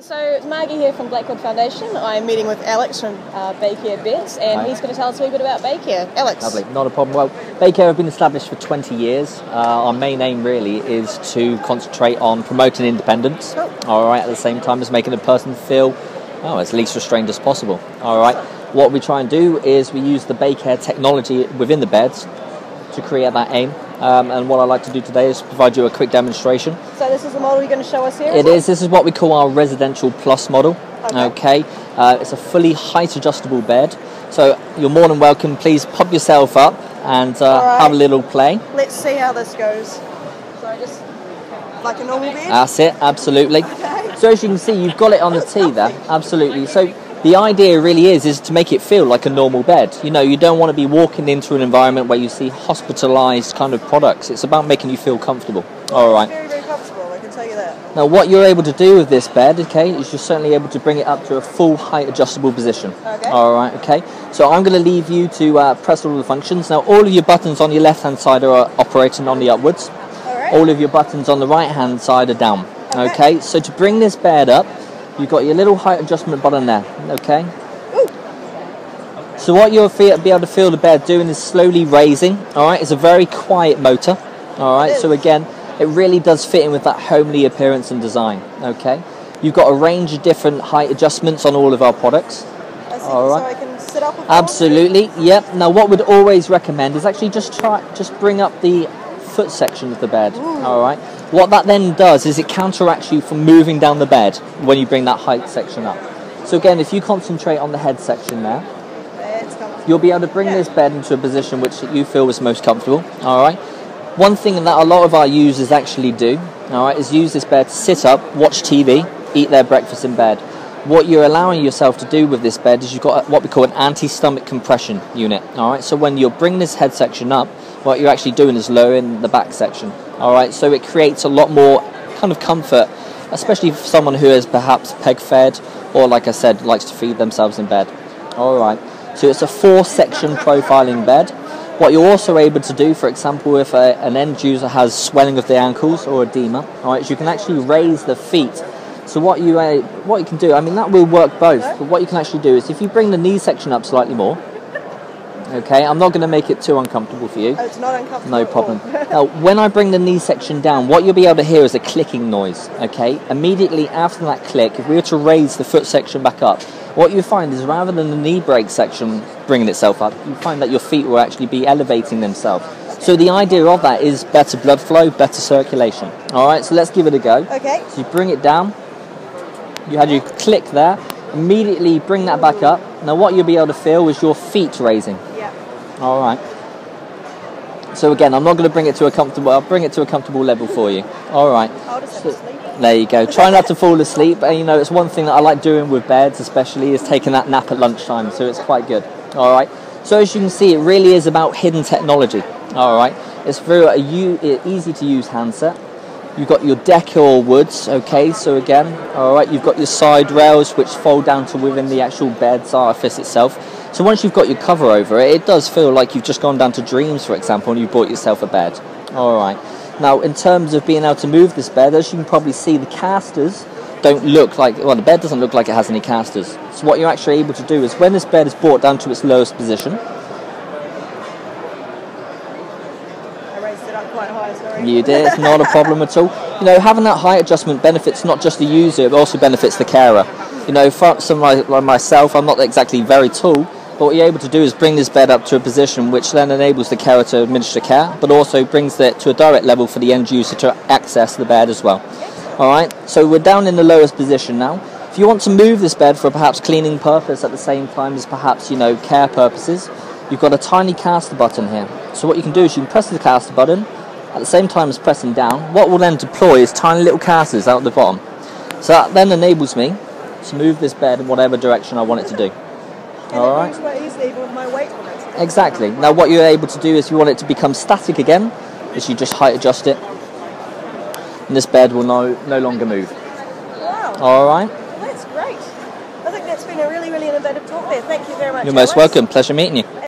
So it's Margie here from BaKare Foundation. I'm meeting with Alex from BaKare Beds, and he's going to tell us a wee bit about BaKare. Alex. Lovely, not a problem. Well, BaKare have been established for 20 years. Our main aim really is to concentrate on promoting independence, all right, at the same time as making a person feel as least restrained as possible. All right. What we try and do is we use the BaKare technology within the beds to create that aim. And what I'd like to do today is provide you a quick demonstration. So this is the model you're going to show us here? It is. This is what we call our Residential Plus model. Okay. It's a fully height adjustable bed. So you're more than welcome. Please pop yourself up and have a little play. Let's see how this goes. So just like a normal bed? That's it, absolutely. Okay. So as you can see, you've got it on the T there. Absolutely. So the idea really is to make it feel like a normal bed. You know, you don't want to be walking into an environment where you see hospitalised kind of products. It's about making you feel comfortable. All right. It's very, very comfortable, I can tell you that. Now, what you're able to do with this bed, okay, is you're certainly able to bring it up to a full height adjustable position. Okay. All right, okay. So I'm going to leave you to press all the functions. Now, all of your buttons on your left-hand side are operating on the upwards. All right. All of your buttons on the right-hand side are down. Okay. So to bring this bed up, you've got your little height adjustment button there, okay? Ooh. So what you'll be able to feel the bed doing is slowly raising, all right? It's a very quiet motor, all right? So again, it really does fit in with that homely appearance and design, okay? You've got a range of different height adjustments on all of our products. I see, all right. so I can sit up. Absolutely, yep. Now what we'd always recommend is actually just bring up the foot section of the bed. All right. What that then does is it counteracts you from moving down the bed when you bring that height section up. So again, if you concentrate on the head section there, you'll be able to bring this bed into a position which you feel is most comfortable. All right. One thing that a lot of our users actually do, all right, is use this bed to sit up, watch TV, eat their breakfast in bed. What you're allowing yourself to do with this bed is you've got what we call an anti-stomach compression unit. All right. So when you're bringing this head section up, what you're actually doing is lowering the back section. All right, so it creates a lot more kind of comfort, especially for someone who is perhaps peg-fed or, like I said, likes to feed themselves in bed. All right, so it's a 4-section profiling bed. What you're also able to do, for example, if an end user has swelling of the ankles or edema, all right, is you can actually raise the feet. So what you can do, I mean, that will work both, but what you can actually do is if you bring the knee section up slightly more, okay, I'm not going to make it too uncomfortable for you. Oh, it's not uncomfortable. No problem. Now, when I bring the knee section down, what you'll be able to hear is a clicking noise, okay? Immediately after that click, if we were to raise the foot section back up, what you find is rather than the knee break section bringing itself up, you find that your feet will actually be elevating themselves. So the idea of that is better blood flow, better circulation. All right, so let's give it a go. Okay. So you bring it down. You had your click there. Immediately bring that back up. Now what you'll be able to feel is your feet raising. All right. So again, I'm not going to bring it to a comfortable. I'll bring it to a comfortable level for you. All right. I'll just have to sleep. There you go. Try not to fall asleep. And you know, it's one thing that I like doing with beds, especially, is taking that nap at lunchtime. So it's quite good. All right. So as you can see, it really is about hidden technology. All right. It's through a easy to use handset. You've got your decor woods. Okay. So again, all right. You've got your side rails which fold down to within the actual bed's artifice itself. So once you've got your cover over it, it does feel like you've just gone down to Dreams, for example, and you bought yourself a bed. All right. Now, in terms of being able to move this bed, as you can probably see, the casters don't look like, well, the bed doesn't look like it has any casters. So what you're actually able to do is when this bed is brought down to its lowest position. I raised it up quite high, sorry. You did, it's not a problem at all. You know, having that height adjustment benefits not just the user, it also benefits the carer. You know, for someone like myself, I'm not exactly very tall. But what you're able to do is bring this bed up to a position which then enables the carer to administer care, but also brings it to a direct level for the end user to access the bed as well. Alright, so we're down in the lowest position now. If you want to move this bed for perhaps cleaning purpose at the same time as perhaps, you know, care purposes, you've got a tiny caster button here. So what you can do is you can press the caster button at the same time as pressing down. What will then deploy is tiny little casters out the bottom. So that then enables me to move this bed in whatever direction I want it to do. All right. Exactly. Now what you're able to do is if you want it to become static again, is you just height adjust it, and this bed will no longer move. Wow. All right. Well, that's great. I think that's been a really, really innovative talk there. Thank you very much. You're most welcome. Pleasure meeting you.